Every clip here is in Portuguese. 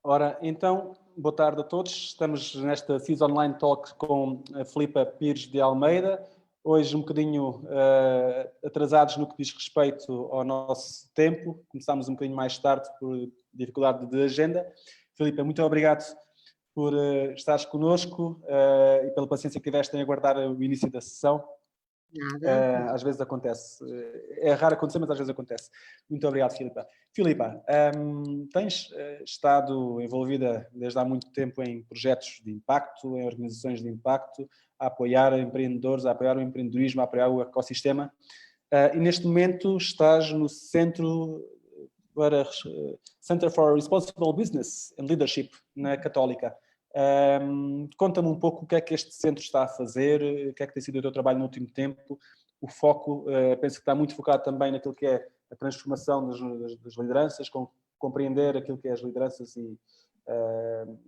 Ora, então, boa tarde a todos. Estamos nesta FIS Online Talk com a Filipa Pires de Almeida. Hoje um bocadinho atrasados no que diz respeito ao nosso tempo. Começámos um bocadinho mais tarde por dificuldade de agenda. Filipa, muito obrigado por estares connosco e pela paciência que tiveste em aguardar o início da sessão. Nada. Às vezes acontece. É raro acontecer, mas às vezes acontece. Muito obrigado, Filipa. Filipa, tens estado envolvida desde há muito tempo em projetos de impacto, em organizações de impacto, a apoiar empreendedores, a apoiar o empreendedorismo, a apoiar o ecossistema. E neste momento estás no Centro for Responsible Business and Leadership, na Católica. Conta-me um pouco o que é que este centro está a fazer, o que é que tem sido o teu trabalho no último tempo, o foco, penso que está muito focado também naquilo que é a transformação das lideranças, compreender aquilo que é as lideranças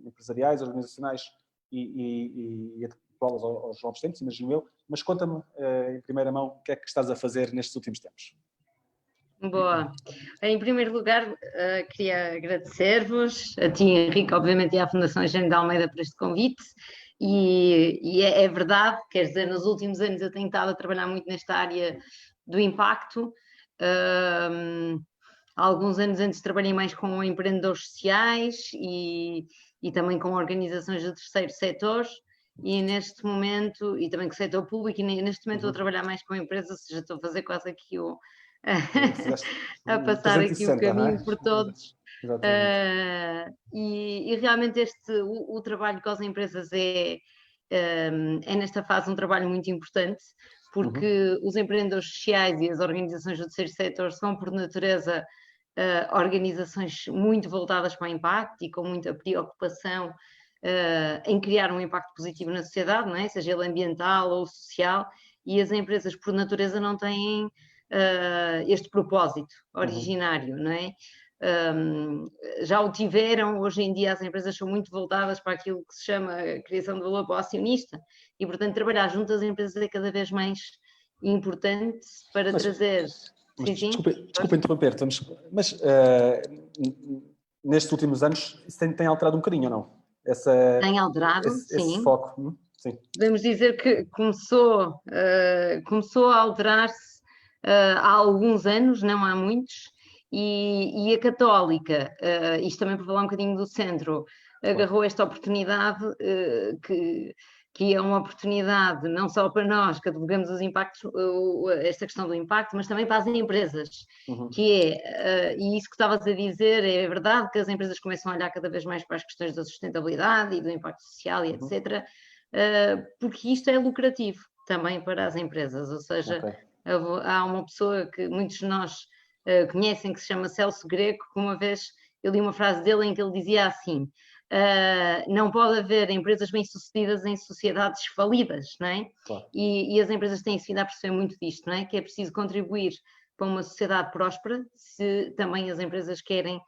empresariais, organizacionais e adequá-las aos novos tempos, imagino eu, mas conta-me em primeira mão o que é que estás a fazer nestes últimos tempos. Boa. Em primeiro lugar, queria agradecer-vos, a ti, Henrique, obviamente, e à Fundação Eugênio de Almeida por este convite. E é verdade, quer dizer, nos últimos anos eu tenho estado a trabalhar muito nesta área do impacto. Há alguns anos antes trabalhei mais com empreendedores sociais e também com organizações do terceiro setor. E neste momento, e também com o setor público, e neste momento estou a trabalhar mais com empresas, ou seja, estou a fazer quase aqui a passar aqui o caminho por todos. E realmente o trabalho com as empresas é nesta fase um trabalho muito importante, porque os empreendedores sociais e as organizações do terceiro setor são, por natureza, organizações muito voltadas para o impacto e com muita preocupação em criar um impacto positivo na sociedade, não é? Seja ele ambiental ou social, e as empresas, por natureza, não têm este propósito originário, não é? Já o tiveram, hoje em dia as empresas são muito voltadas para aquilo que se chama a criação de valor para o acionista e, portanto, trabalhar junto às empresas é cada vez mais importante para trazer... Desculpa interromper-te, mas nestes últimos anos isso tem alterado um bocadinho, ou não? Tem alterado, sim. Esse foco, sim. Podemos dizer que começou a alterar-se há alguns anos, não há muitos, e a Católica, isto também para falar um bocadinho do centro, agarrou esta oportunidade que é uma oportunidade não só para nós que advogamos os impactos, esta questão do impacto, mas também para as empresas, que é, e isso que estavas a dizer, é verdade que as empresas começam a olhar cada vez mais para as questões da sustentabilidade e do impacto social e etc., porque isto é lucrativo também para as empresas, ou seja, há uma pessoa que muitos de nós conhecem que se chama Celso Greco, que uma vez eu li uma frase dele em que ele dizia assim: não pode haver empresas bem-sucedidas em sociedades falidas, não é? Claro. E as empresas têm vindo a perceber muito disto, não é? Que é preciso contribuir para uma sociedade próspera se também as empresas querem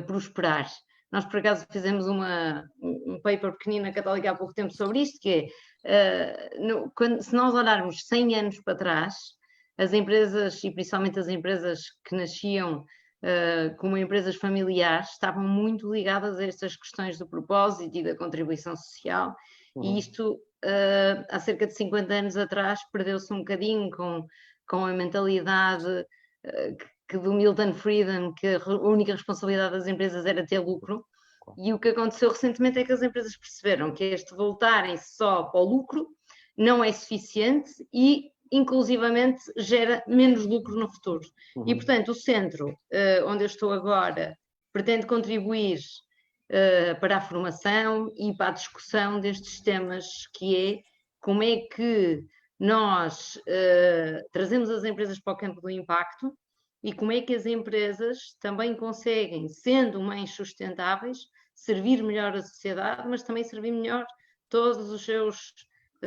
prosperar. Nós, por acaso, fizemos um paper pequenino na Católica há pouco tempo sobre isto, que é, se nós olharmos 100 anos para trás, as empresas, e principalmente as empresas que nasciam como empresas familiares, estavam muito ligadas a estas questões do propósito e da contribuição social, e isto, há cerca de 50 anos atrás, perdeu-se um bocadinho com a mentalidade do Milton Friedman, que a única responsabilidade das empresas era ter lucro, e o que aconteceu recentemente é que as empresas perceberam que este voltarem-se só para o lucro não é suficiente e, inclusivamente, gera menos lucro no futuro. E, portanto, o centro onde eu estou agora pretende contribuir para a formação e para a discussão destes temas, que é como é que nós trazemos as empresas para o campo do impacto e como é que as empresas também conseguem, sendo mais sustentáveis, servir melhor a sociedade, mas também servir melhor todos os seus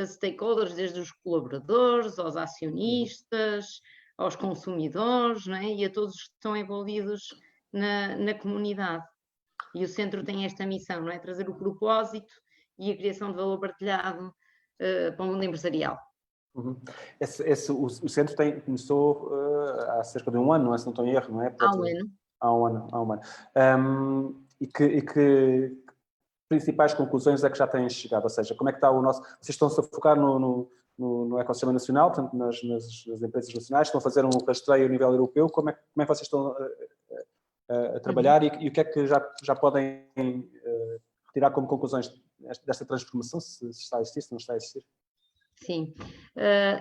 stakeholders, desde os colaboradores, aos acionistas, aos consumidores, não é? E a todos que estão envolvidos na comunidade. E o centro tem esta missão, não é? Trazer o propósito e a criação de valor partilhado para o mundo empresarial. O centro começou há cerca de um ano, não é? Se não estou em erro, não é? Há um ano. Há um ano. que principais conclusões é que já têm chegado? Ou seja, como é que está o nosso... Vocês estão-se a focar no ecossistema nacional, portanto, nas empresas nacionais, estão a fazer um rastreio a nível europeu, como é que vocês estão a trabalhar e o que é que já podem retirar como conclusões desta transformação, se está a existir, se não está a existir? Sim,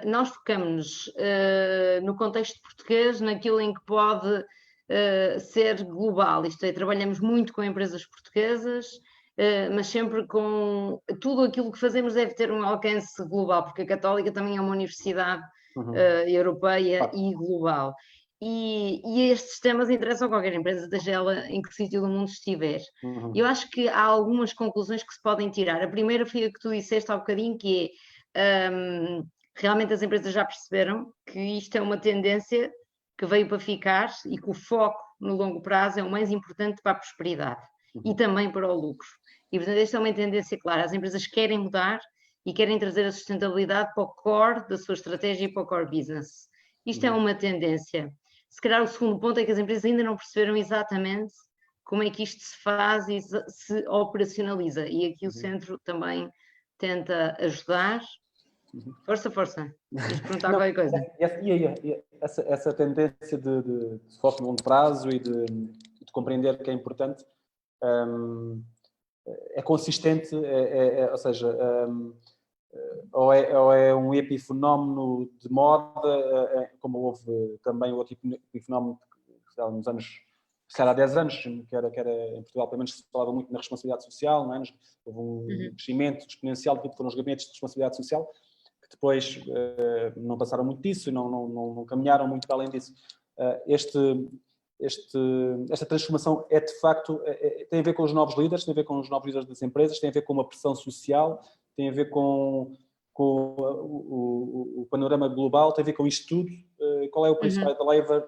nós focamos-nos no contexto português, naquilo em que pode ser global, isto é, trabalhamos muito com empresas portuguesas, mas sempre com tudo aquilo que fazemos deve ter um alcance global, porque a Católica também é uma universidade europeia e global. E estes temas interessam a qualquer empresa, seja ela em que sítio do mundo estiver. Eu acho que há algumas conclusões que se podem tirar. A primeira foi a que tu disseste há bocadinho, que é realmente as empresas já perceberam que isto é uma tendência que veio para ficar e que o foco no longo prazo é o mais importante para a prosperidade e também para o lucro. E, portanto, esta é uma tendência clara. As empresas querem mudar e querem trazer a sustentabilidade para o core da sua estratégia e para o core business. Isto é uma tendência. Se calhar o segundo ponto é que as empresas ainda não perceberam exatamente como é que isto se faz e se operacionaliza. E aqui o centro também tenta ajudar. Força, força. Queres perguntar qualquer coisa? Essa tendência de foco no longo prazo e de compreender que é importante é consistente, ou seja, ou é um epifenómeno de moda, como houve também outro epifenómeno nos anos, se calhar há 10 anos, que era em Portugal, pelo menos se falava muito na responsabilidade social, não é? Houve um crescimento exponencial que foram os gabinetes de responsabilidade social, que depois não passaram muito disso e não caminharam muito para além disso. Esta transformação é de facto, tem a ver com os novos líderes, tem a ver com os novos líderes das empresas, tem a ver com uma pressão social, tem a ver com o panorama global, tem a ver com isto tudo. Qual é o principal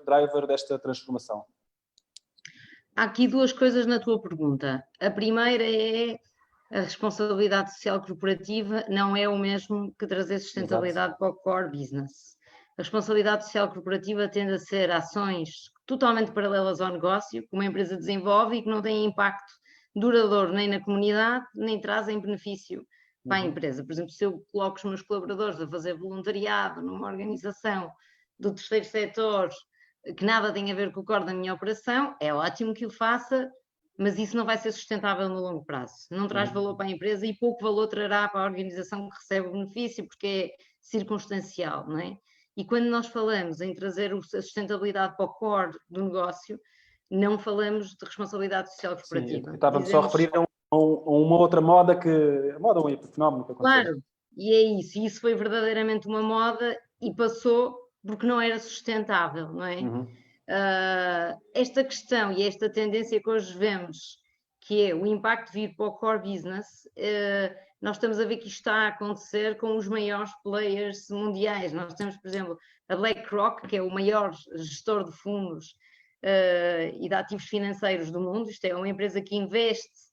driver desta transformação? Há aqui duas coisas na tua pergunta. A primeira é a responsabilidade social corporativa não é o mesmo que trazer sustentabilidade para o core business. A responsabilidade social corporativa tende a ser ações totalmente paralelas ao negócio, que uma empresa desenvolve e que não têm impacto duradouro nem na comunidade, nem trazem benefício para a empresa. Por exemplo, se eu coloco os meus colaboradores a fazer voluntariado numa organização do terceiro setor que nada tem a ver com o core da minha operação, é ótimo que o faça, mas isso não vai ser sustentável no longo prazo. Não traz valor para a empresa e pouco valor trará para a organização que recebe o benefício, porque é circunstancial, não é? E quando nós falamos em trazer a sustentabilidade para o core do negócio, não falamos de responsabilidade social corporativa. Sim, estávamos só a referir a uma outra moda a moda é um fenómeno que aconteceu. Claro, e é isso. E isso foi verdadeiramente uma moda e passou porque não era sustentável, não é? Esta questão e esta tendência que hoje vemos, que é o impacto vir para o core business, nós estamos a ver que isto está a acontecer com os maiores players mundiais. Nós temos, por exemplo, a BlackRock, que é o maior gestor de fundos e de ativos financeiros do mundo. Isto é uma empresa que investe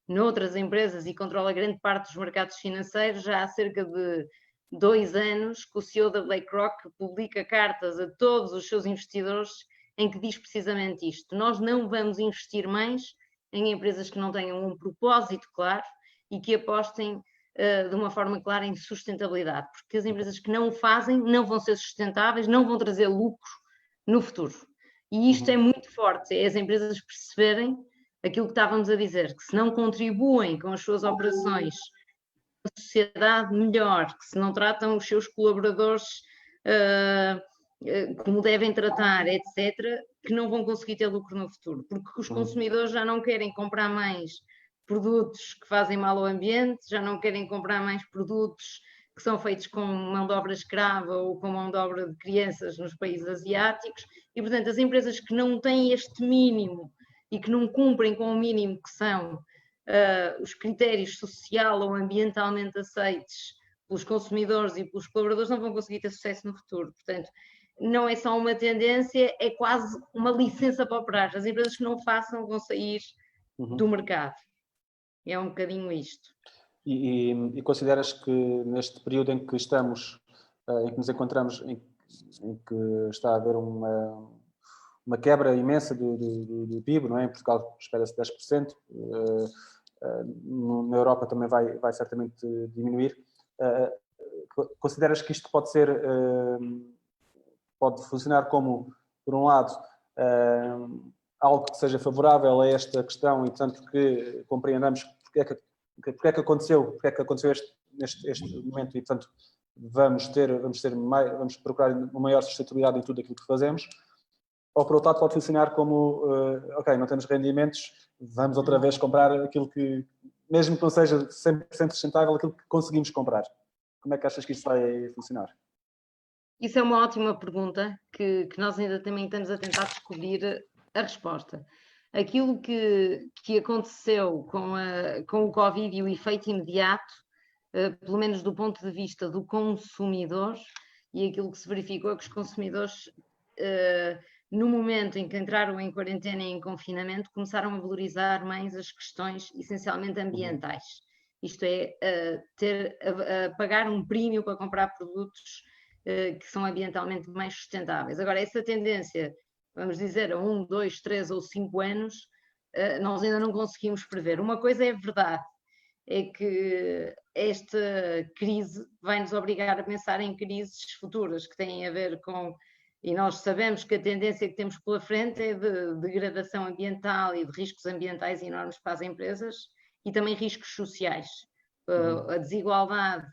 noutras empresas e controla grande parte dos mercados financeiros. Já há cerca de 2 anos que o CEO da BlackRock publica cartas a todos os seus investidores em que diz precisamente isto: nós não vamos investir mais em empresas que não tenham um propósito claro e que apostem de uma forma clara em sustentabilidade, porque as empresas que não o fazem não vão ser sustentáveis, não vão trazer lucro no futuro. E isto é muito forte, é as empresas perceberem aquilo que estávamos a dizer, que se não contribuem com as suas operações a sociedade melhor, que se não tratam os seus colaboradores como devem tratar, etc., que não vão conseguir ter lucro no futuro, porque os consumidores já não querem comprar mais produtos que fazem mal ao ambiente, já não querem comprar mais produtos que são feitos com mão de obra escrava ou com mão de obra de crianças nos países asiáticos, e portanto as empresas que não têm este mínimo e que não cumprem com o mínimo que são os critérios social ou ambientalmente aceites pelos consumidores e pelos colaboradores não vão conseguir ter sucesso no futuro. Portanto, não é só uma tendência, é quase uma licença para operar. As empresas que não façam vão sair do mercado. É um bocadinho isto. E consideras que neste período em que estamos, em que nos encontramos, em que está a haver uma quebra imensa do PIB, não é? Em Portugal espera-se 10%, na Europa também vai certamente diminuir. Consideras que isto pode funcionar como, por um lado, algo que seja favorável a esta questão e, portanto, que compreendamos porque é que aconteceu este momento e, portanto, vamos procurar uma maior sustentabilidade em tudo aquilo que fazemos, ou, por outro lado, pode funcionar como, ok, não temos rendimentos, vamos outra vez comprar aquilo que, mesmo que não seja 100% sustentável, aquilo que conseguimos comprar. Como é que achas que isto vai funcionar? Isso é uma ótima pergunta que nós ainda também estamos a tentar descobrir a resposta. Aquilo que aconteceu com o Covid e o efeito imediato, pelo menos do ponto de vista do consumidor, e aquilo que se verificou é que os consumidores, no momento em que entraram em quarentena e em confinamento, começaram a valorizar mais as questões essencialmente ambientais. Isto é, a pagar um prémio para comprar produtos que são ambientalmente mais sustentáveis. Agora, essa tendência, vamos dizer, a 1, 2, 3 ou 5 anos, nós ainda não conseguimos prever. Uma coisa é verdade, é que esta crise vai nos obrigar a pensar em crises futuras que têm a ver com, e nós sabemos que a tendência que temos pela frente é de degradação ambiental e de riscos ambientais enormes para as empresas e também riscos sociais. A desigualdade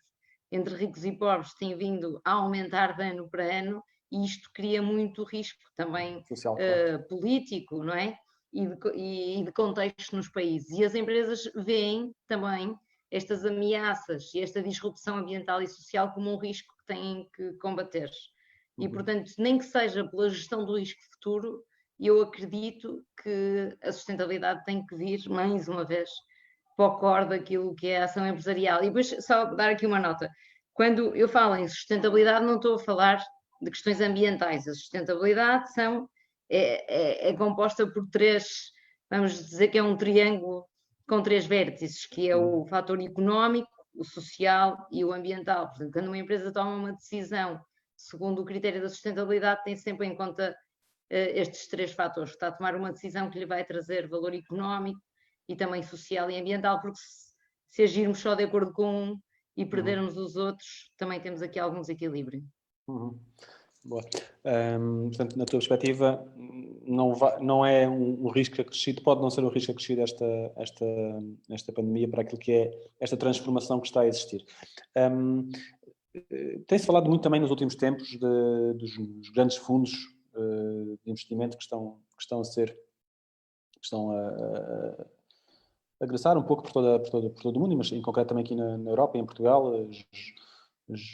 entre ricos e pobres tem vindo a aumentar de ano para ano e isto cria muito risco também social, claro. político, não é? E de contexto nos países. E as empresas veem também estas ameaças e esta disrupção ambiental e social como um risco que têm que combater. E, portanto, nem que seja pela gestão do risco futuro, eu acredito que a sustentabilidade tem que vir, mais uma vez, para o core daquilo que é a ação empresarial. E depois, só dar aqui uma nota. Quando eu falo em sustentabilidade, não estou a falar de questões ambientais. A sustentabilidade é composta por três, vamos dizer que é um triângulo com três vértices, que é o fator económico, o social e o ambiental. Portanto, quando uma empresa toma uma decisão segundo o critério da sustentabilidade, tem sempre em conta estes três fatores. Está a tomar uma decisão que lhe vai trazer valor económico e também social e ambiental, porque se agirmos só de acordo com um e perdermos os outros, também temos aqui algum desequilíbrio. Boa. Portanto, na tua perspectiva, não é um risco acrescido, pode não ser um risco acrescido esta pandemia para aquilo que é esta transformação que está a existir. Tem-se falado muito também nos últimos tempos dos grandes fundos de investimento que estão a agressar um pouco por todo o mundo, mas em concreto também aqui na Europa e em Portugal, os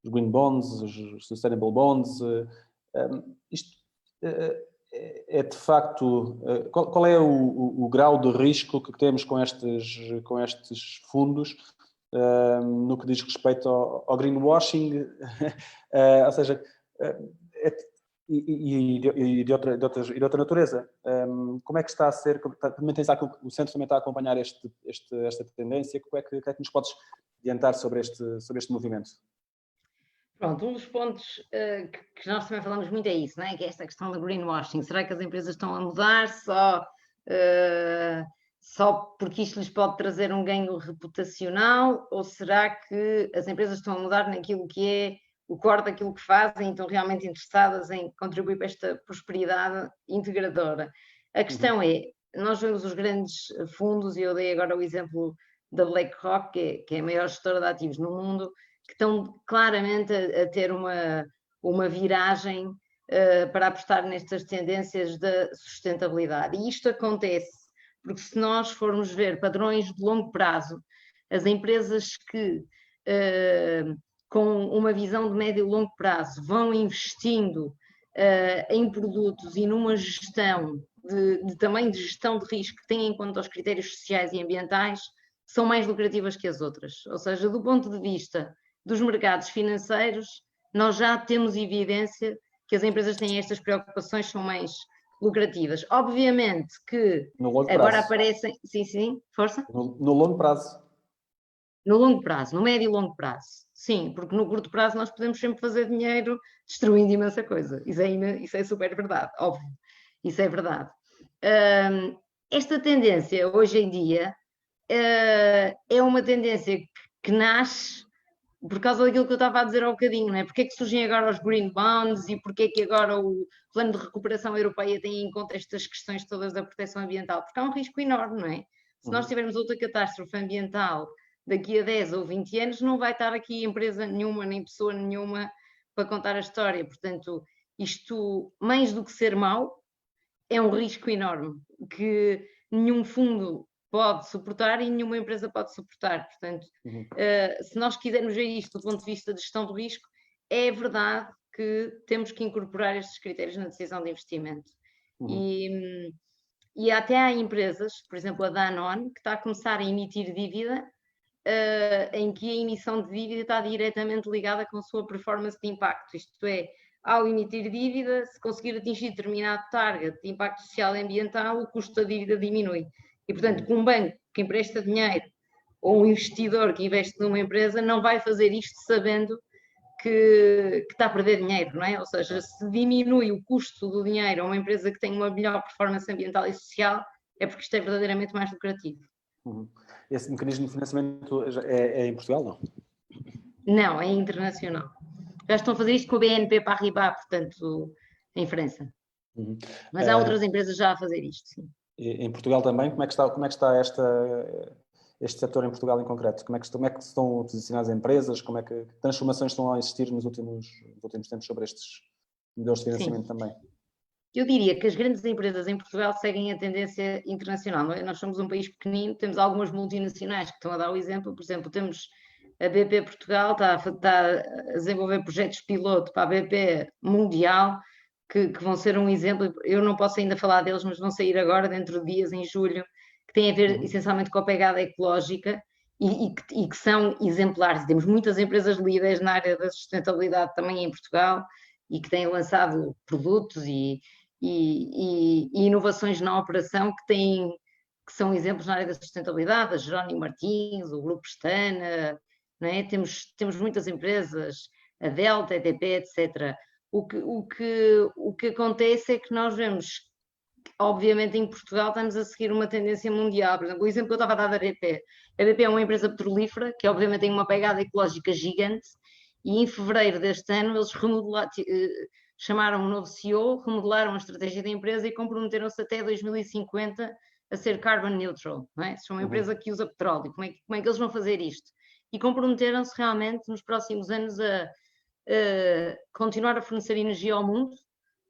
green bonds, os sustainable bonds. Isto é de facto... Qual é o grau de risco que temos com estes fundos no que diz respeito ao greenwashing? Ou seja, e de outra natureza. Como é que está a ser? O Centro também está a acompanhar esta tendência. O que é que nos podes adiantar sobre este movimento? Pronto, um dos pontos que nós também falamos muito é isso, não é? Que é esta questão do greenwashing. Será que as empresas estão a mudar só porque isto lhes pode trazer um ganho reputacional, ou será que as empresas estão a mudar naquilo que é o core daquilo que fazem e estão realmente interessadas em contribuir para esta prosperidade integradora? A questão é, nós vemos os grandes fundos, e eu dei agora o exemplo da BlackRock, que é a maior gestora de ativos no mundo, que estão claramente a ter uma viragem para apostar nestas tendências da sustentabilidade. E isto acontece porque, se nós formos ver padrões de longo prazo, as empresas que, com uma visão de médio e longo prazo, vão investindo em produtos e numa gestão também de gestão de risco que tenha em conta os critérios sociais e ambientais, são mais lucrativas que as outras. Ou seja, do ponto de vista dos mercados financeiros, nós já temos evidência que as empresas têm estas preocupações, são mais lucrativas. Obviamente que no longo agora prazo. aparecem... Sim, força. No longo prazo. No longo prazo, no médio e longo prazo. Sim, porque no curto prazo nós podemos sempre fazer dinheiro destruindo imensa coisa. Isso é super verdade, óbvio. Isso é verdade. Esta tendência, hoje em dia, é uma tendência que nasce por causa daquilo que eu estava a dizer há um bocadinho, não é? Porque é que surgem agora os green bonds e porque é que agora o plano de recuperação europeia tem em conta estas questões todas da proteção ambiental? Porque há um risco enorme, não é? Se nós tivermos outra catástrofe ambiental daqui a 10 ou 20 anos, não vai estar aqui empresa nenhuma, nem pessoa nenhuma para contar a história. Portanto, isto, mais do que ser mau, é um risco enorme que nenhum fundo pode suportar e nenhuma empresa pode suportar. Portanto, se nós quisermos ver isto do ponto de vista de gestão do risco, é verdade que temos que incorporar estes critérios na decisão de investimento. E até há empresas, por exemplo a Danone, que está a começar a emitir dívida, em que a emissão de dívida está diretamente ligada com a sua performance de impacto. Isto é, ao emitir dívida, se conseguir atingir determinado target de impacto social e ambiental, o custo da dívida diminui. E, portanto, com um banco que empresta dinheiro ou um investidor que investe numa empresa não vai fazer isto sabendo que está a perder dinheiro, não é? Ou seja, se diminui o custo do dinheiro a uma empresa que tem uma melhor performance ambiental e social, é porque isto é verdadeiramente mais lucrativo. Esse mecanismo de financiamento é em Portugal, não? Não, é internacional. Já estão a fazer isto com a BNP Paribas, portanto, em França. Mas há outras empresas já a fazer isto, sim. Em Portugal também, como é que está este setor em Portugal em concreto? Como é que estão posicionadas as empresas? Como é que transformações estão a existir nos últimos tempos sobre estes modelos de financiamento também? Eu diria que as grandes empresas em Portugal seguem a tendência internacional. Não é? Nós somos um país pequenino, temos algumas multinacionais que estão a dar o exemplo. Por exemplo, temos a BP Portugal, está a desenvolver projetos piloto para a BP Mundial, que vão ser um exemplo. Eu não posso ainda falar deles, mas vão sair agora, dentro de dias, em julho, que têm a ver essencialmente com a pegada ecológica e que são exemplares. Temos muitas empresas líderes na área da sustentabilidade também em Portugal e que têm lançado produtos e inovações na operação que são exemplos na área da sustentabilidade, a Jerónimo Martins, o Grupo Pestana, não é? Temos muitas empresas, a Delta, a EDP, etc. O que acontece é que nós vemos, obviamente em Portugal estamos a seguir uma tendência mundial. Por exemplo, o exemplo que eu estava a dar da BP. A BP é uma empresa petrolífera que obviamente tem uma pegada ecológica gigante e em fevereiro deste ano eles chamaram um novo CEO, remodelaram a estratégia da empresa e comprometeram-se até 2050 a ser carbon neutral. Não é? Se é uma empresa que usa petróleo, como é que eles vão fazer isto? E comprometeram-se realmente nos próximos anos a continuar a fornecer energia ao mundo,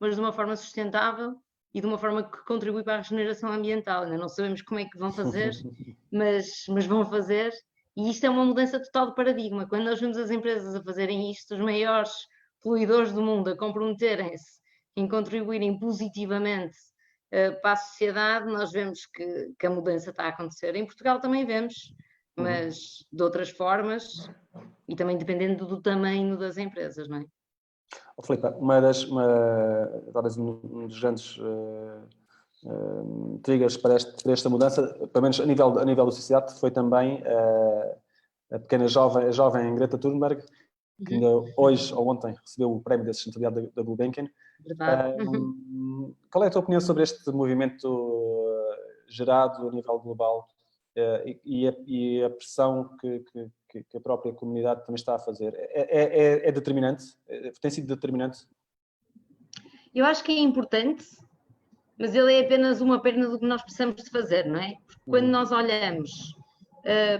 mas de uma forma sustentável e de uma forma que contribui para a regeneração ambiental. Ainda não sabemos como é que vão fazer, mas vão fazer. E isto é uma mudança total de paradigma. Quando nós vemos as empresas a fazerem isto, os maiores poluidores do mundo a comprometerem-se em contribuírem positivamente para a sociedade, nós vemos que a mudança está a acontecer. Em Portugal também vemos, mas de outras formas e também dependendo do tamanho das empresas, não é? Filipe, talvez um dos grandes triggers para esta mudança, pelo menos a nível da sociedade, foi também a pequena jovem Greta Thunberg, que ainda hoje ou ontem recebeu o prémio da sustentabilidade da Gulbenkian. Verdade. Qual é a tua opinião sobre este movimento gerado a nível global e a pressão que a própria comunidade também está a fazer? É determinante? Tem sido determinante? Eu acho que é importante, mas ele é apenas uma perna do que nós precisamos de fazer, não é? Porque quando nós olhamos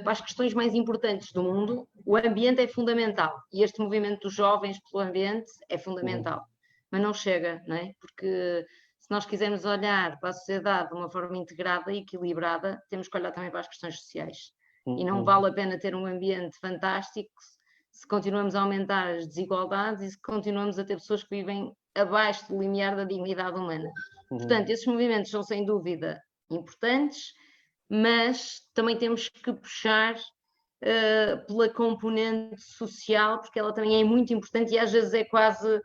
para as questões mais importantes do mundo, o ambiente é fundamental e este movimento dos jovens pelo ambiente é fundamental, mas não chega, não é? Porque se nós quisermos olhar para a sociedade de uma forma integrada e equilibrada, temos que olhar também para as questões sociais. E não vale a pena ter um ambiente fantástico se continuamos a aumentar as desigualdades e se continuamos a ter pessoas que vivem abaixo do limiar da dignidade humana. Portanto, esses movimentos são sem dúvida importantes, mas também temos que puxar pela componente social, porque ela também é muito importante e às vezes é quase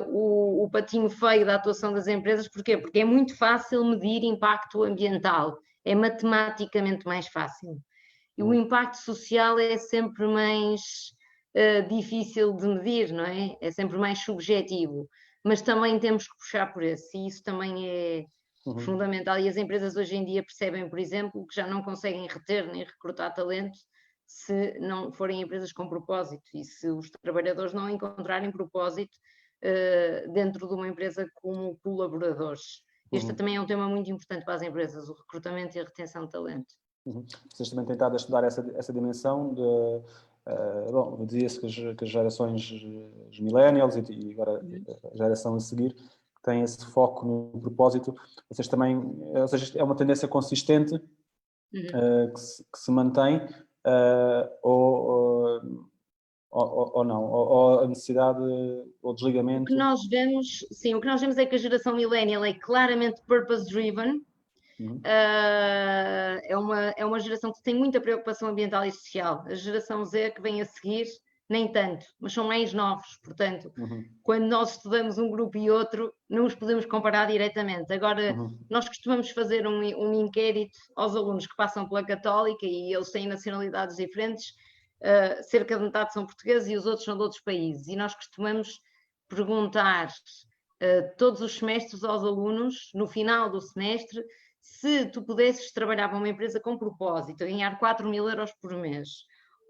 o patinho feio da atuação das empresas. Porquê? Porque é muito fácil medir impacto ambiental, é matematicamente mais fácil. E o impacto social é sempre mais difícil de medir, não é? É sempre mais subjetivo, mas também temos que puxar por esse, e isso também é fundamental. E as empresas hoje em dia percebem, por exemplo, que já não conseguem reter nem recrutar talento se não forem empresas com propósito e se os trabalhadores não encontrarem propósito dentro de uma empresa como colaboradores. Este também é um tema muito importante para as empresas, o recrutamento e a retenção de talento. Vocês também têm tentado estudar essa dimensão de... bom, dizia-se que as gerações, os millennials e agora a geração a seguir, que têm esse foco no propósito. Vocês também... Ou seja, é uma tendência consistente que se mantém ou não? Ou a necessidade, ou desligamento? O que nós vemos, sim, o que nós vemos é que a geração millennial é claramente purpose-driven. É uma geração que tem muita preocupação ambiental e social. A geração Z que vem a seguir, nem tanto, mas são mais novos, portanto, quando nós estudamos um grupo e outro, não os podemos comparar diretamente. Agora, nós costumamos fazer um inquérito aos alunos que passam pela Católica e eles têm nacionalidades diferentes, cerca de metade são portugueses e os outros são de outros países, e nós costumamos perguntar todos os semestres aos alunos, no final do semestre, se tu pudesses trabalhar para uma empresa com propósito, a ganhar 4.000 euros por mês,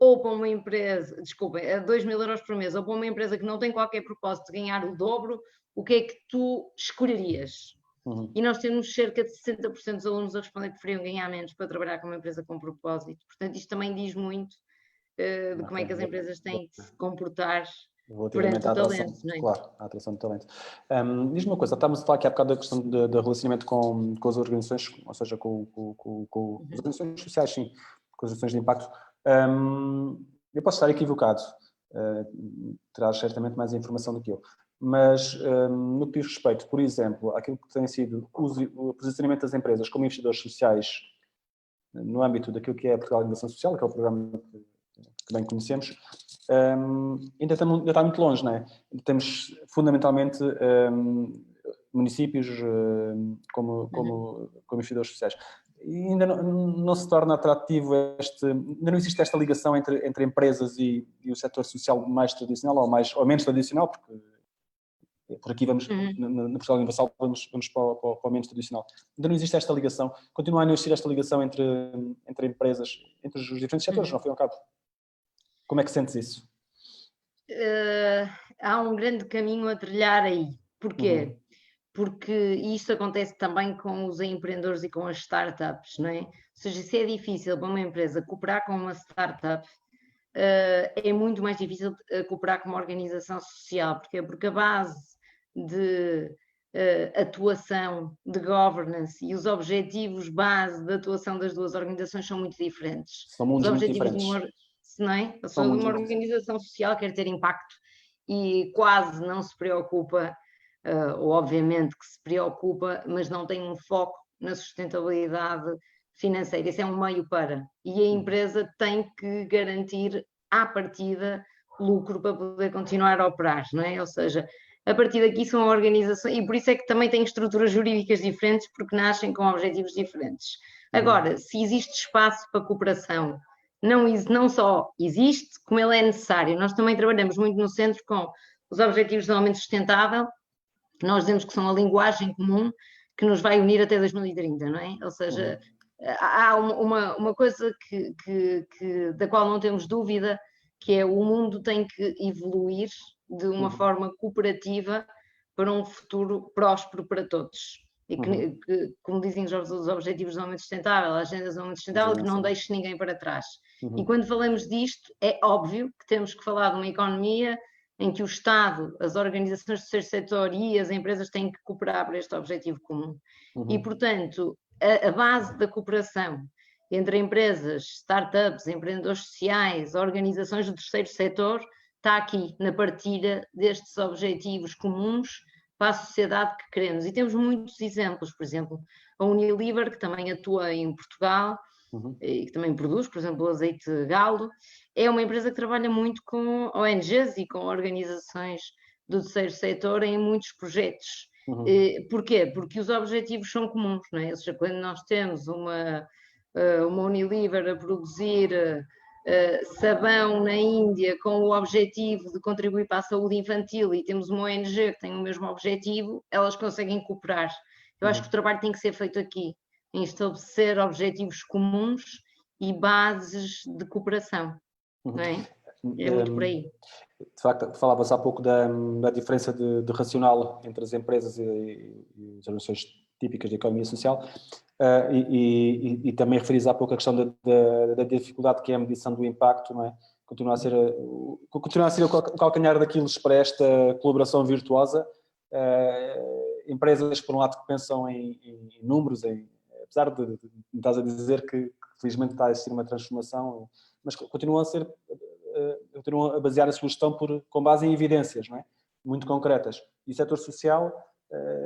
ou para uma empresa, 2.000 euros por mês, ou para uma empresa que não tem qualquer propósito de ganhar o dobro, o que é que tu escolherias? E nós temos cerca de 60% dos alunos a responder que preferiam ganhar menos para trabalhar com uma empresa com propósito. Portanto, isto também diz muito de como é que as empresas têm de se comportar perante o talento, não é? Claro, a atração de talento. Diz-me uma coisa, estávamos a falar aqui há bocado da questão do relacionamento com as organizações, ou seja, com as organizações sociais, sim, com as organizações de impacto. Eu posso estar equivocado, terás certamente mais informação do que eu, mas no que diz respeito, por exemplo, àquilo que tem sido o posicionamento das empresas como investidores sociais no âmbito daquilo que é a Portugal Inovação Social, que é o programa que bem conhecemos, ainda está muito longe, não é? Temos fundamentalmente municípios como investidores sociais. E ainda não se torna atrativo ainda não existe esta ligação entre empresas e o setor social mais tradicional ou menos tradicional, porque por aqui vamos, na Portugal Universal, vamos para o menos tradicional. Ainda não existe esta ligação, continua a não existir esta ligação entre empresas, entre os diferentes setores, não foi ao cabo. Como é que sentes isso? Há um grande caminho a trilhar aí. Porquê? Porque isso acontece também com os empreendedores e com as startups, não é? Ou seja, se é difícil para uma empresa cooperar com uma startup, é muito mais difícil cooperar com uma organização social. Porquê? Porque a base de atuação, de governance e os objetivos base de atuação das duas organizações são muito diferentes. São mundos os muito objetivos diferentes. Não é? Uma organização social quer ter impacto e quase não se preocupa, ou obviamente que se preocupa, mas não tem um foco na sustentabilidade financeira. Esse é um meio para. E a empresa tem que garantir à partida lucro para poder continuar a operar, não é? Ou seja, a partir daqui são organizações, e por isso é que também têm estruturas jurídicas diferentes, porque nascem com objetivos diferentes. Agora, se existe espaço para cooperação, não só existe, como ele é necessário. Nós também trabalhamos muito no centro com os Objetivos de Desenvolvimento Sustentável, que nós dizemos que são a linguagem comum que nos vai unir até 2030, não é? Ou seja, há uma coisa da qual não temos dúvida, que é o mundo tem que evoluir de uma forma cooperativa para um futuro próspero para todos. E que, como dizem os Objetivos de Desenvolvimento Sustentável, a Agenda de Desenvolvimento Sustentável, que não deixe ninguém para trás. E quando falamos disto, é óbvio que temos que falar de uma economia em que o Estado, as organizações do terceiro setor e as empresas têm que cooperar para este objetivo comum. E, portanto, a base da cooperação entre empresas, startups, empreendedores sociais, organizações do terceiro setor, está aqui na partilha destes objetivos comuns para a sociedade que queremos. E temos muitos exemplos, por exemplo, a Unilever, que também atua em Portugal, e que também produz, por exemplo, o azeite galo, é uma empresa que trabalha muito com ONGs e com organizações do terceiro setor em muitos projetos. Porquê? Porque os objetivos são comuns, não é? Ou seja, quando nós temos uma uma Unilever a produzir sabão na Índia com o objetivo de contribuir para a saúde infantil e temos uma ONG que tem o mesmo objetivo, elas conseguem cooperar. Eu acho que o trabalho tem que ser feito aqui, em estabelecer objetivos comuns e bases de cooperação, não é? É muito por aí. De facto, falavas há pouco da diferença de racional entre as empresas e as organizações típicas da economia social, e também referis há pouco a questão da dificuldade que é a medição do impacto, não é? Continua a ser o calcanhar daqueles para esta colaboração virtuosa. Empresas, por um lado, que pensam em números, apesar de estás a dizer que felizmente está a existir uma transformação, mas continuam a basear a sua gestão com base em evidências, não é? Muito concretas. E o setor social,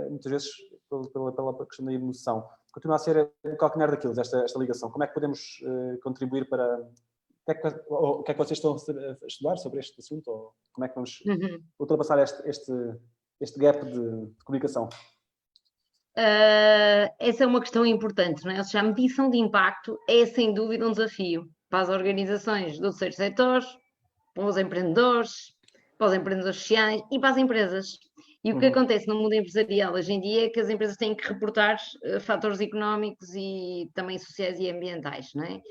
muitas vezes, pela questão da emoção, continua a ser o calcanhar daqueles, esta ligação. Como é que podemos contribuir para... O que é que vocês estão a estudar sobre este assunto? Ou como é que vamos ultrapassar este gap de comunicação? Essa é uma questão importante, não é? Ou seja, a medição de impacto é sem dúvida um desafio para as organizações do terceiro setor, para os empreendedores sociais e para as empresas. E o que acontece no mundo empresarial hoje em dia é que as empresas têm que reportar fatores económicos e também sociais e ambientais, não é?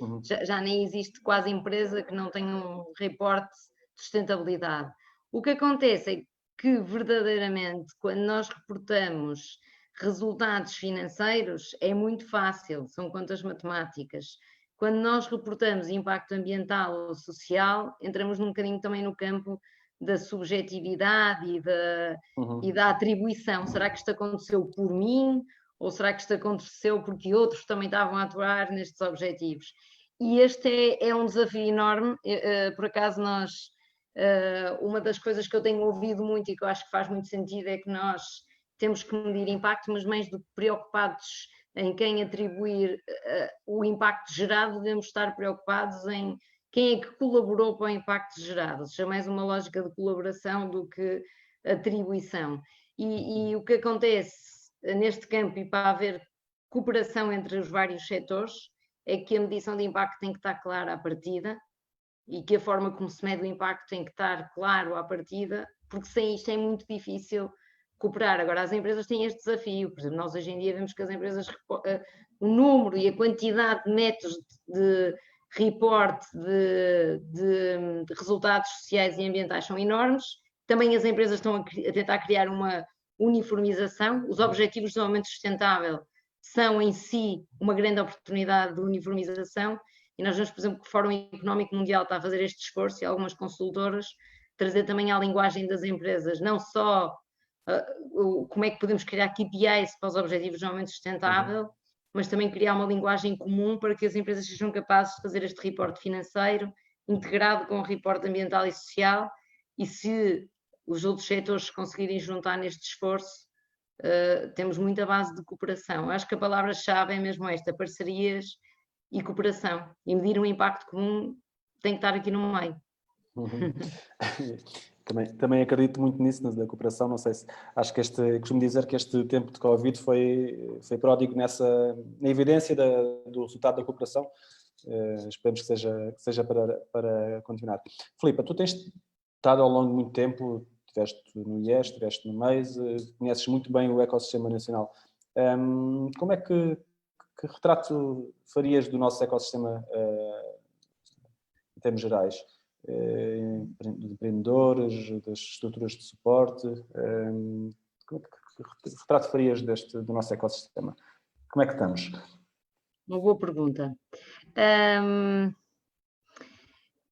Já nem existe quase empresa que não tenha um reporte de sustentabilidade. O que acontece é que verdadeiramente quando nós reportamos resultados financeiros é muito fácil, são contas matemáticas. Quando nós reportamos impacto ambiental ou social, entramos um bocadinho também no campo da subjetividade e da atribuição. Será que isto aconteceu por mim? Ou será que isto aconteceu porque outros também estavam a atuar nestes objetivos? E este é um desafio enorme. Por acaso uma das coisas que eu tenho ouvido muito e que eu acho que faz muito sentido é que nós temos que medir impacto, mas mais do que preocupados em quem atribuir o impacto gerado, devemos estar preocupados em quem é que colaborou para o impacto gerado. Ou seja, mais uma lógica de colaboração do que atribuição. E o que acontece neste campo e para haver cooperação entre os vários setores é que a medição de impacto tem que estar clara à partida e que a forma como se mede o impacto tem que estar claro à partida, porque sem isto é muito difícil cooperar. Agora, as empresas têm este desafio. Por exemplo, nós hoje em dia vemos que as empresas, o número e a quantidade de métodos de reporte de resultados sociais e ambientais são enormes. Também as empresas estão a tentar criar uma uniformização. Os objetivos de desenvolvimento sustentável são em si uma grande oportunidade de uniformização e nós vemos, por exemplo, que o Fórum Económico Mundial está a fazer este esforço e algumas consultoras trazer também à linguagem das empresas, não só como é que podemos criar KPIs para os objetivos de desenvolvimento sustentável, mas também criar uma linguagem comum para que as empresas sejam capazes de fazer este reporte financeiro integrado com o reporte ambiental e social, e se os outros setores conseguirem juntar neste esforço, temos muita base de cooperação. Acho que a palavra-chave é mesmo esta, parcerias e cooperação, e medir um impacto comum tem que estar aqui no meio. Também acredito muito nisso, da cooperação. Não sei se... Acho que costumo dizer que este tempo de Covid foi pródigo na evidência do resultado da cooperação. Esperemos que seja para continuar. Filipe, tu tens estado ao longo de muito tempo, estiveste no IES, estiveste no MEIS, conheces muito bem o ecossistema nacional. Como é que retrato farias do nosso ecossistema em termos gerais? De empreendedores, das estruturas de suporte, que retrato farias do nosso ecossistema? Como é que estamos? Uma boa pergunta.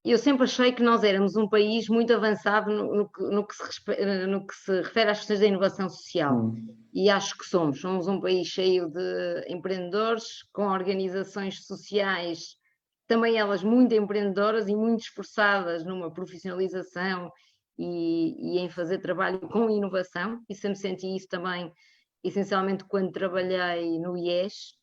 Eu sempre achei que nós éramos um país muito avançado no que se refere às questões da inovação social. E acho que somos um país cheio de empreendedores, com organizações sociais, também elas muito empreendedoras e muito esforçadas numa profissionalização e em fazer trabalho com inovação, e sempre senti isso também, essencialmente quando trabalhei no IES.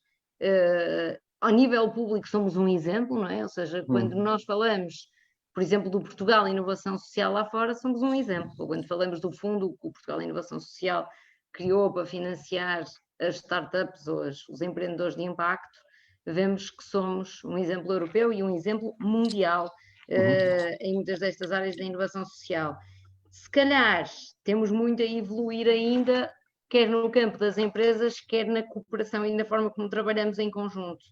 Ao nível público somos um exemplo, não é? Ou seja, quando nós falamos, por exemplo, do Portugal Inovação Social lá fora, somos um exemplo. Quando falamos do fundo que o Portugal Inovação Social criou para financiar as startups ou os empreendedores de impacto, vemos que somos um exemplo europeu e um exemplo mundial em muitas destas áreas da inovação social. Se calhar temos muito a evoluir ainda, quer no campo das empresas, quer na cooperação e na forma como trabalhamos em conjunto,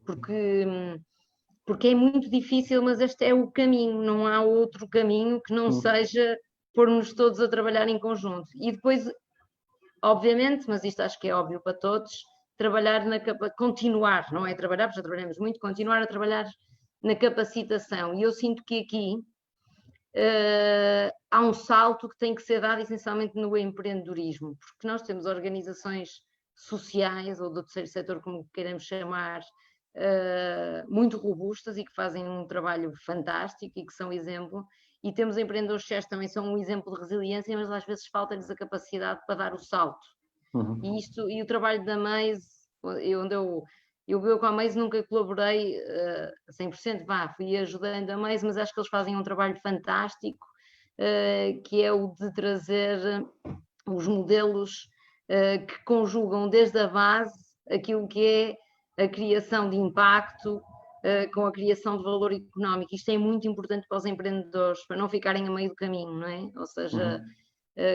porque é muito difícil, mas este é o caminho, não há outro caminho que não seja pôr-nos todos a trabalhar em conjunto. E depois, obviamente, mas isto acho que é óbvio para todos, trabalhar continuar, não é trabalhar, porque já trabalhamos muito, continuar a trabalhar na capacitação. E eu sinto que aqui há um salto que tem que ser dado essencialmente no empreendedorismo, porque nós temos organizações sociais ou do terceiro setor, como queiramos chamar, muito robustas e que fazem um trabalho fantástico e que são exemplo, e temos empreendedores sociais que também são um exemplo de resiliência, mas às vezes falta-lhes a capacidade para dar o salto. E o trabalho da Maze, onde eu com a Maze nunca colaborei 100%, fui ajudando a Maze, mas acho que eles fazem um trabalho fantástico, que é o de trazer os modelos que conjugam desde a base aquilo que é a criação de impacto com a criação de valor económico. Isto é muito importante para os empreendedores, para não ficarem a meio do caminho, não é? Ou seja,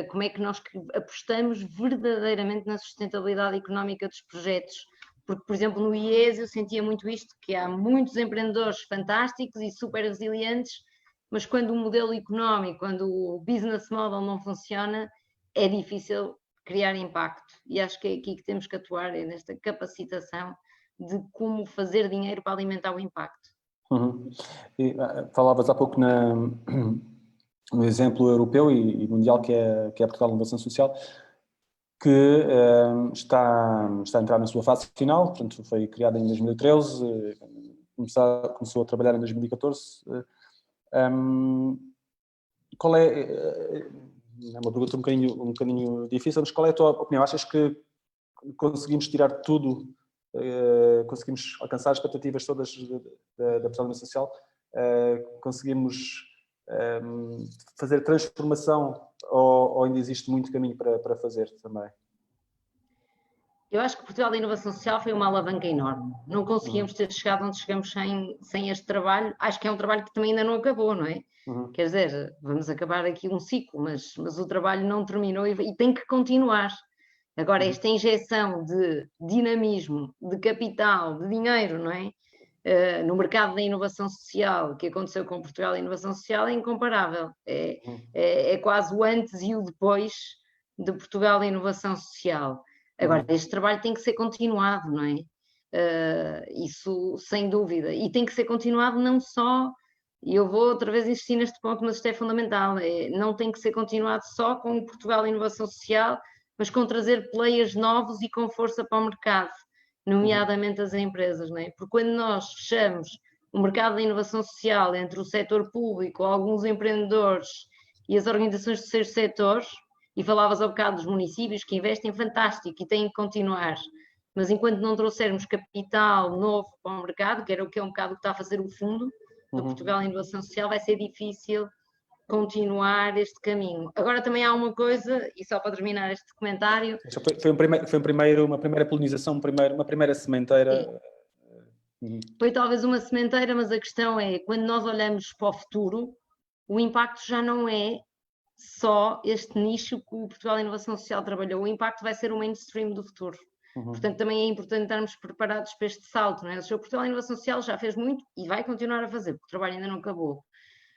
como é que nós apostamos verdadeiramente na sustentabilidade económica dos projetos. Porque, por exemplo, no IES eu sentia muito isto, que há muitos empreendedores fantásticos e super resilientes, mas quando o modelo económico, quando o business model não funciona, é difícil criar impacto. E acho que é aqui que temos que atuar, é nesta capacitação de como fazer dinheiro para alimentar o impacto. E, falavas há pouco no exemplo europeu e mundial que é Portugal Inovação Social, que está a entrar na sua fase final, portanto foi criada em 2013, começou a trabalhar em 2014. Qual é uma pergunta um bocadinho difícil, mas qual é a tua opinião? Achas que conseguimos tirar tudo, conseguimos alcançar as expectativas todas da Portugal Social, conseguimos fazer transformação ou ainda existe muito caminho para fazer também? Eu acho que Portugal da Inovação Social foi uma alavanca enorme. Não conseguíamos ter chegado onde chegamos sem este trabalho. Acho que é um trabalho que também ainda não acabou, não é? Quer dizer, vamos acabar aqui um ciclo, mas o trabalho não terminou e tem que continuar. Agora, esta injeção de dinamismo, de capital, de dinheiro, não é? No mercado da inovação social, que aconteceu com Portugal da Inovação Social, é incomparável. É quase o antes e o depois de Portugal da Inovação Social. Agora, este trabalho tem que ser continuado, não é? Isso sem dúvida. E tem que ser continuado não só, e eu vou outra vez insistir neste ponto, mas isto é fundamental, não tem que ser continuado só com o Portugal da Inovação Social, mas com trazer players novos e com força para o mercado, nomeadamente as empresas, não é? Porque quando nós fechamos o mercado da inovação social entre o setor público, alguns empreendedores e as organizações do terceiro setor, e falavas ao bocado dos municípios que investem fantástico e têm que continuar, mas enquanto não trouxermos capital novo para o mercado, que é um bocado o que está a fazer o fundo do Portugal em Inovação Social, vai ser difícil continuar este caminho. Agora também há uma coisa, e só para terminar este comentário... Foi uma primeira polinização, uma primeira sementeira... Foi talvez uma sementeira, mas a questão é, quando nós olhamos para o futuro, o impacto já não é só este nicho que o Portugal Inovação Social trabalhou. O impacto vai ser o mainstream do futuro. Portanto, também é importante estarmos preparados para este salto, não é? O Portugal Inovação Social já fez muito e vai continuar a fazer, porque o trabalho ainda não acabou.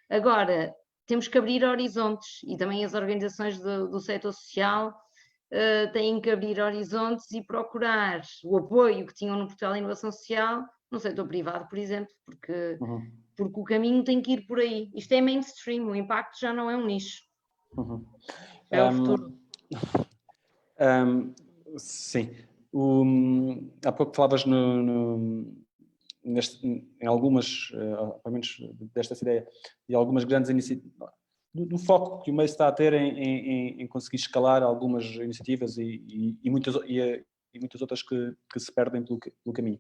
Agora, temos que abrir horizontes e também as organizações do setor social têm que abrir horizontes e procurar o apoio que tinham no Portugal Inovação Social no setor privado, por exemplo, porque o caminho tem que ir por aí. Isto é mainstream, o impacto já não é um nicho. É o futuro. Sim. Há pouco falavas em algumas, pelo menos desta ideia, e algumas grandes iniciativas, do foco que o MEI está a ter em conseguir escalar algumas iniciativas e muitas outras que se perdem pelo caminho.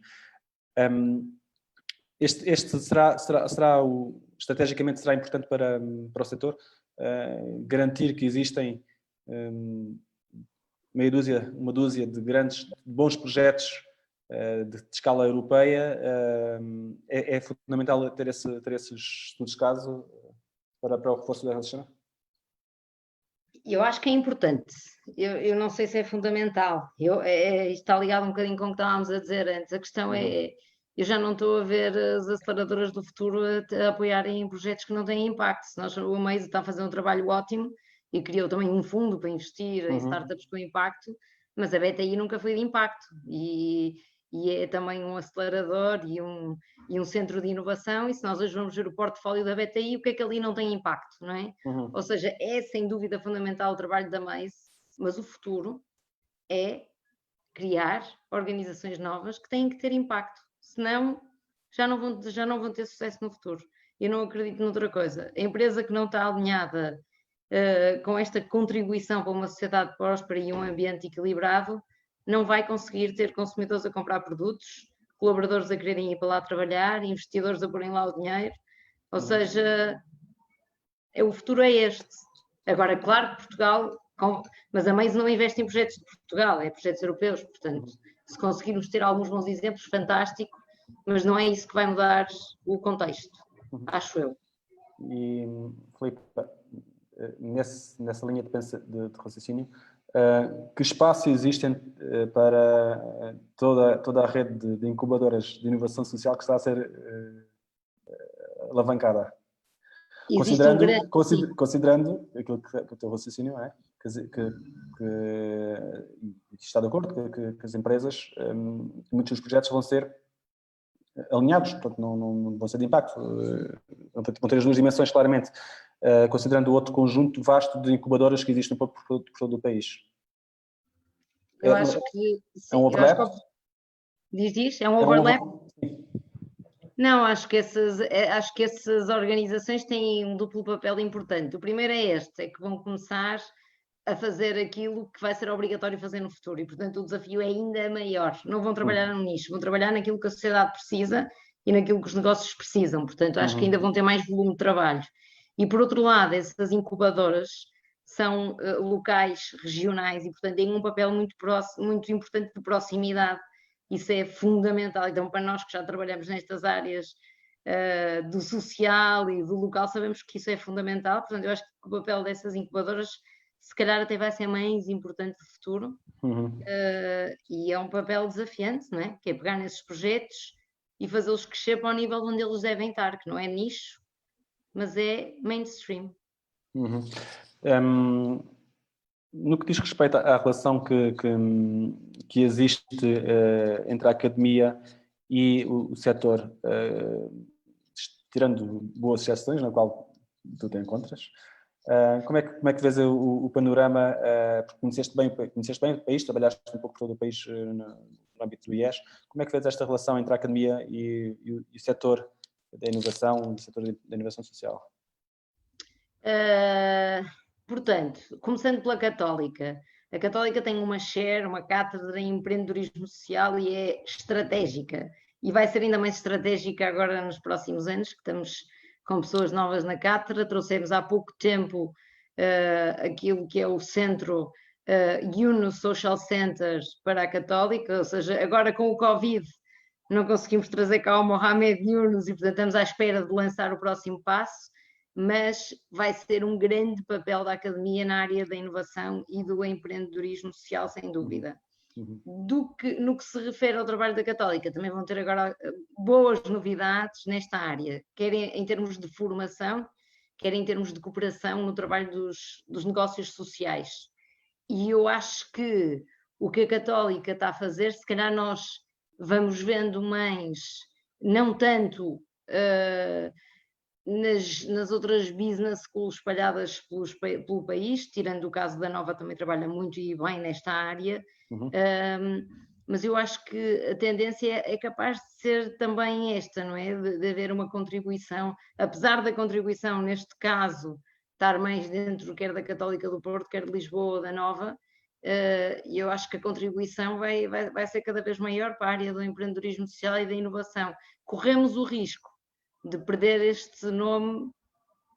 Este estrategicamente será importante para o setor, garantir que existem uma dúzia de bons projetos de escala europeia, é fundamental ter esses estudos de caso para o reforço da relação? Eu acho que é importante. Eu não sei se é fundamental. Isto está ligado um bocadinho com o que estávamos a dizer antes. A questão é, eu já não estou a ver as aceleradoras do futuro a apoiarem em projetos que não têm impacto. O Amaze está a fazer um trabalho ótimo e criou também um fundo para investir em startups com impacto, mas a BTI nunca foi de impacto. E é também um acelerador e um centro de inovação, e se nós hoje vamos ver o portfólio da BTI, o que é que ali não tem impacto, não é? Ou seja, é sem dúvida fundamental o trabalho da Maze, mas o futuro é criar organizações novas que têm que ter impacto, senão já não vão ter sucesso no futuro. Eu não acredito noutra coisa. A empresa que não está alinhada com esta contribuição para uma sociedade próspera e um ambiente equilibrado, não vai conseguir ter consumidores a comprar produtos, colaboradores a quererem ir para lá trabalhar, investidores a porem lá o dinheiro. Ou seja, o futuro é este. Agora, claro que Portugal, mas a Maze não investe em projetos de Portugal, é projetos europeus, portanto, se conseguirmos ter alguns bons exemplos, fantástico, mas não é isso que vai mudar o contexto, acho eu. E, Filipe, nessa linha de raciocínio, que espaço existem para toda a rede de incubadoras de inovação social que está a ser alavancada? Considerando aquilo que o teu raciocínio é, que está de acordo que as empresas, muitos dos projetos vão ser alinhados, portanto não vão ser de impacto, vão ter as duas dimensões claramente, considerando o outro conjunto vasto de incubadoras que existem por todo o país. Eu acho que sim, é um overlap? Diz? É um overlap? Não, acho que essas organizações têm um duplo papel importante. O primeiro é que vão começar a fazer aquilo que vai ser obrigatório fazer no futuro e, portanto, o desafio é ainda maior. Não vão trabalhar no nicho, vão trabalhar naquilo que a sociedade precisa e naquilo que os negócios precisam. Portanto, acho que ainda vão ter mais volume de trabalho. E, por outro lado, essas incubadoras são locais, regionais e, portanto, têm um papel muito importante de proximidade. Isso é fundamental. Então, para nós que já trabalhamos nestas áreas do social e do local, sabemos que isso é fundamental. Portanto, eu acho que o papel dessas incubadoras se calhar até vai ser mais importante no futuro. E é um papel desafiante, não é? Que é pegar nesses projetos e fazê-los crescer para o nível onde eles devem estar, que não é nicho, mas é mainstream. No que diz respeito à relação que existe entre a academia e o setor, tirando boas exceções, na qual tu te encontras, como é que vês o panorama? Porque conheceste bem o país, trabalhaste um pouco por todo o país no âmbito do IES. Como é que vês esta relação entre a academia e o setor da inovação, o setor da inovação social? Portanto, começando pela Católica. A Católica tem uma cátedra em empreendedorismo social e é estratégica. E vai ser ainda mais estratégica agora nos próximos anos, que estamos com pessoas novas na cátedra. Trouxemos há pouco tempo aquilo que é o centro Yunus Social Center para a Católica, ou seja, agora com o Covid não conseguimos trazer cá o Mohamed Yunus e, portanto, estamos à espera de lançar o próximo passo, mas vai ser um grande papel da academia na área da inovação e do empreendedorismo social, sem dúvida. No que se refere ao trabalho da Católica, também vão ter agora boas novidades nesta área, quer em termos de formação, quer em termos de cooperação no trabalho dos negócios sociais. E eu acho que o que a Católica está a fazer, se calhar nós vamos vendo mais, não tanto nas outras business schools espalhadas pelo país, tirando o caso da Nova, também trabalha muito e bem nesta área, mas eu acho que a tendência é capaz de ser também esta, não é? De haver uma contribuição, apesar da contribuição, neste caso, estar mais dentro quer da Católica do Porto, quer de Lisboa ou da Nova, e eu acho que a contribuição vai ser cada vez maior para a área do empreendedorismo social e da inovação. Corremos o risco de perder este nome,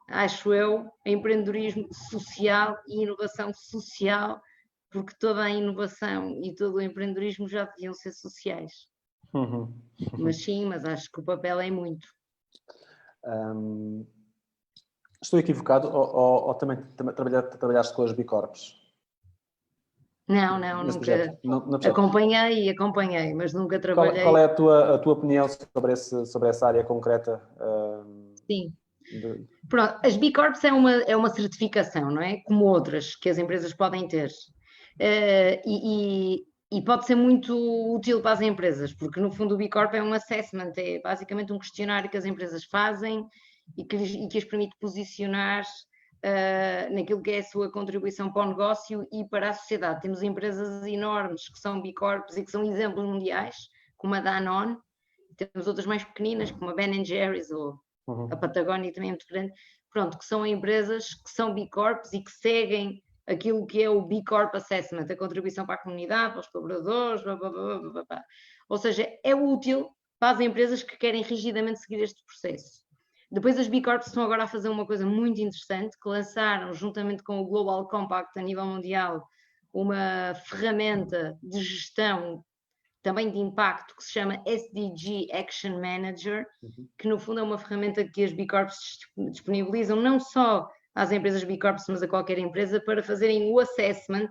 acho eu, empreendedorismo social e inovação social, porque toda a inovação e todo o empreendedorismo já deviam ser sociais. Mas sim, mas acho que o papel é muito. Estou equivocado ou também trabalhaste com as B Corps? Não, Nesse nunca. projeto? No projeto. Acompanhei, mas nunca Qual trabalhei. é a tua opinião sobre essa área concreta? Sim. Pronto, as B Corps é uma certificação, não é? Como outras que as empresas podem ter. E pode ser muito útil para as empresas, porque no fundo o B Corp é um assessment, é basicamente um questionário que as empresas fazem e que as permite posicionar naquilo que é a sua contribuição para o negócio e para a sociedade. Temos empresas enormes que são B Corps e que são exemplos mundiais, como a Danone, temos outras mais pequeninas, como a Ben Jerry's ou a Patagónia, também é muito grande, pronto, que são empresas que são B Corps e que seguem aquilo que é o B Corp Assessment, a contribuição para a comunidade, para os colaboradores, blá, blá, blá, blá, blá. Ou seja, é útil para as empresas que querem rigidamente seguir este processo. Depois as B Corps estão agora a fazer uma coisa muito interessante, que lançaram, juntamente com o Global Compact a nível mundial, uma ferramenta de gestão também de impacto que se chama SDG Action Manager, que no fundo é uma ferramenta que as B Corps disponibilizam não só às empresas B Corps, mas a qualquer empresa, para fazerem o assessment,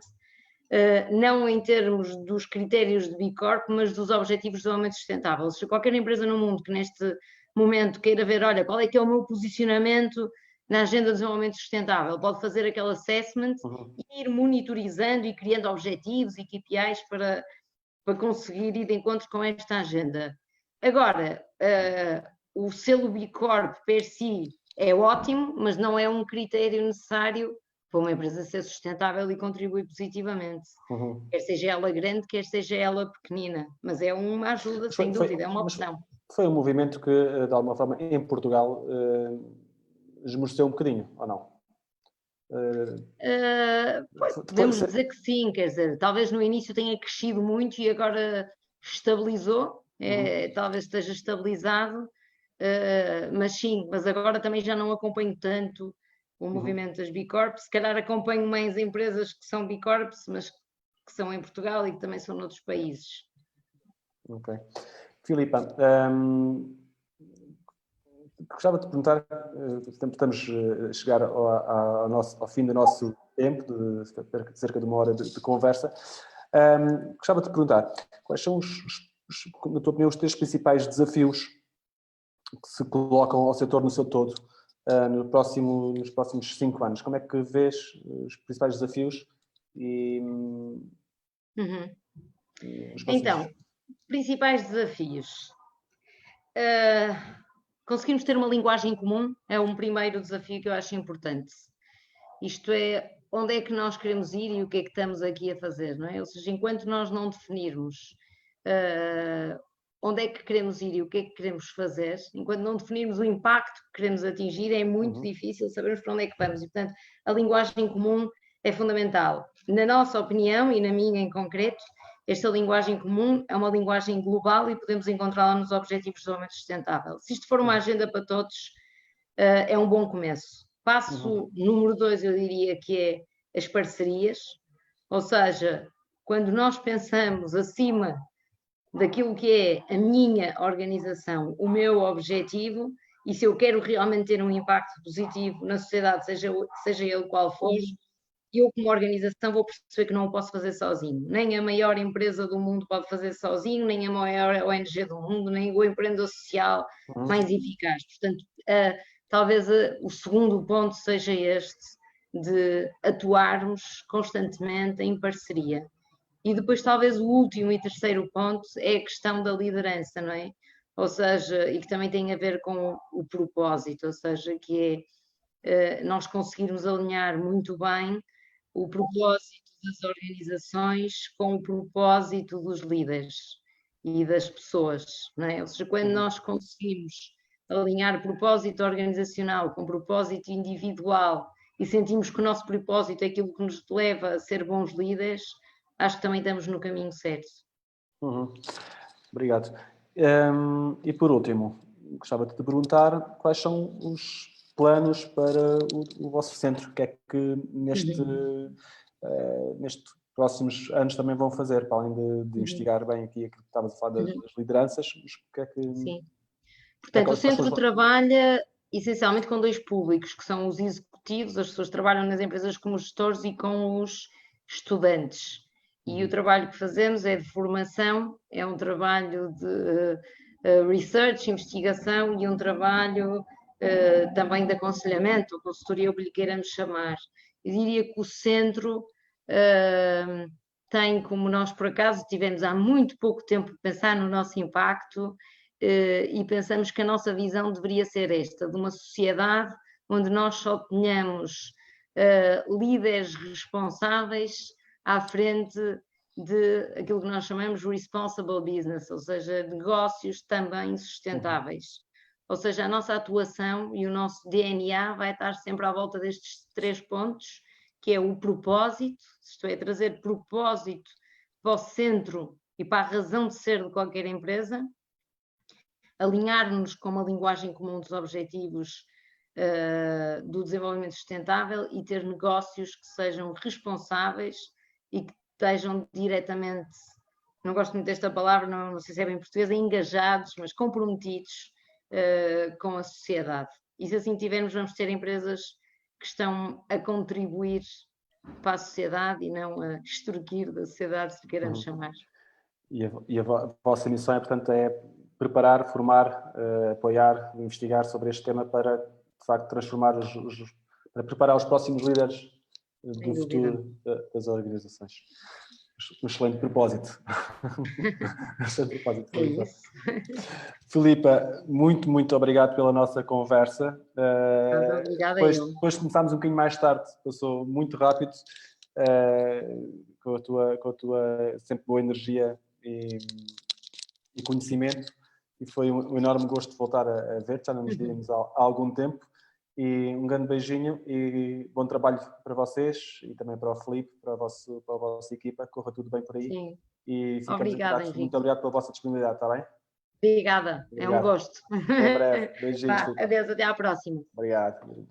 não em termos dos critérios de B Corp, mas dos objetivos de desenvolvimento sustentável. Se qualquer empresa no mundo que neste momento queira ver, olha, qual é que é o meu posicionamento na agenda de desenvolvimento sustentável, pode fazer aquele assessment e ir monitorizando e criando objetivos e KPIs para conseguir ir de encontro com esta agenda. Agora, o selo B Corp per si é ótimo, mas não é um critério necessário para uma empresa ser sustentável e contribuir positivamente. Quer seja ela grande, quer seja ela pequenina, mas é uma ajuda, sem dúvida, é uma opção. Foi um movimento que, de alguma forma, em Portugal, esmoreceu um bocadinho, ou não? Podemos dizer que sim, quer dizer, talvez no início tenha crescido muito e agora estabilizou, talvez esteja estabilizado, mas sim, mas agora também já não acompanho tanto o movimento das B Corps, se calhar acompanho mais empresas que são B Corps, mas que são em Portugal e que também são noutros países. Ok. Filipa, gostava de perguntar, estamos a chegar ao fim do nosso tempo, de cerca de uma hora de conversa. Gostava de perguntar, quais são, na tua opinião, os três principais desafios que se colocam ao setor no seu todo nos próximos 5 anos? Como é que vês os principais desafios? Então, principais desafios. Conseguimos ter uma linguagem comum é um primeiro desafio que eu acho importante. Isto é, onde é que nós queremos ir e o que é que estamos aqui a fazer, não é? Ou seja, enquanto nós não definirmos onde é que queremos ir e o que é que queremos fazer, enquanto não definirmos o impacto que queremos atingir, é muito difícil sabermos para onde é que vamos. E, portanto, a linguagem comum é fundamental. Na nossa opinião e na minha em concreto, esta linguagem comum é uma linguagem global e podemos encontrá-la nos Objetivos de Desenvolvimento Sustentável. Se isto for uma agenda para todos, é um bom começo. Passo número 2, eu diria que é as parcerias, ou seja, quando nós pensamos acima daquilo que é a minha organização, o meu objetivo, e se eu quero realmente ter um impacto positivo na sociedade, seja ele qual for, eu como organização vou perceber que não o posso fazer sozinho. Nem a maior empresa do mundo pode fazer sozinho, nem a maior ONG do mundo, nem o empreendedor social mais eficaz. Portanto, talvez o segundo ponto seja este, de atuarmos constantemente em parceria. E depois talvez o último e terceiro ponto é a questão da liderança, não é? Ou seja, e que também tem a ver com o propósito, ou seja, que é nós conseguirmos alinhar muito bem o propósito das organizações com o propósito dos líderes e das pessoas, não é? Ou seja, quando nós conseguimos alinhar o propósito organizacional com o propósito individual e sentimos que o nosso propósito é aquilo que nos leva a ser bons líderes, acho que também estamos no caminho certo. Obrigado. E por último, gostava de te perguntar quais são os planos para o vosso centro, o que é que neste próximos anos também vão fazer, para além de investigar bem aqui aquilo que estavas a falar das lideranças, mas o que é que... Sim. Portanto, o centro trabalha essencialmente com dois públicos, que são os executivos, as pessoas que trabalham nas empresas como gestores, e com os estudantes. E o trabalho que fazemos é de formação, é um trabalho de research, investigação, e um trabalho também de aconselhamento, ou consultoria, o que lhe queiramos chamar. Eu diria que o centro tem, como nós por acaso tivemos há muito pouco tempo de pensar no nosso impacto, e pensamos que a nossa visão deveria ser esta, de uma sociedade onde nós só tenhamos líderes responsáveis à frente de aquilo que nós chamamos responsible business, ou seja, negócios também sustentáveis. Ou seja, a nossa atuação e o nosso DNA vai estar sempre à volta destes 3 pontos, que é o propósito, isto é, trazer propósito para o centro e para a razão de ser de qualquer empresa, alinhar-nos com uma linguagem comum dos objetivos do desenvolvimento sustentável, e ter negócios que sejam responsáveis e que estejam diretamente, não gosto muito desta palavra, não sei se é bem portuguesa, engajados, mas comprometidos com a sociedade. E se assim tivermos, vamos ter empresas que estão a contribuir para a sociedade e não a extorquir da sociedade, se queiramos chamar. E a vossa missão é, portanto, é preparar, formar, apoiar, investigar sobre este tema para, de facto, transformar para preparar os próximos líderes do futuro das organizações. Um excelente propósito. Excelente propósito, Filipa. Filipa, muito, muito obrigado pela nossa conversa. Obrigada. Depois começámos um bocadinho mais tarde, passou muito rápido, com a tua sempre boa energia e conhecimento, e foi um enorme gosto de voltar a ver, já não nos víamos há algum tempo, e um grande beijinho e bom trabalho para vocês e também para o Filipe, para a vossa equipa, corra tudo bem por aí. Sim. E ficamos Obrigada, em contato. Muito obrigado pela vossa disponibilidade, está bem? Obrigada, é um gosto. Até breve, beijinhos. Adeus, até à próxima. Obrigado.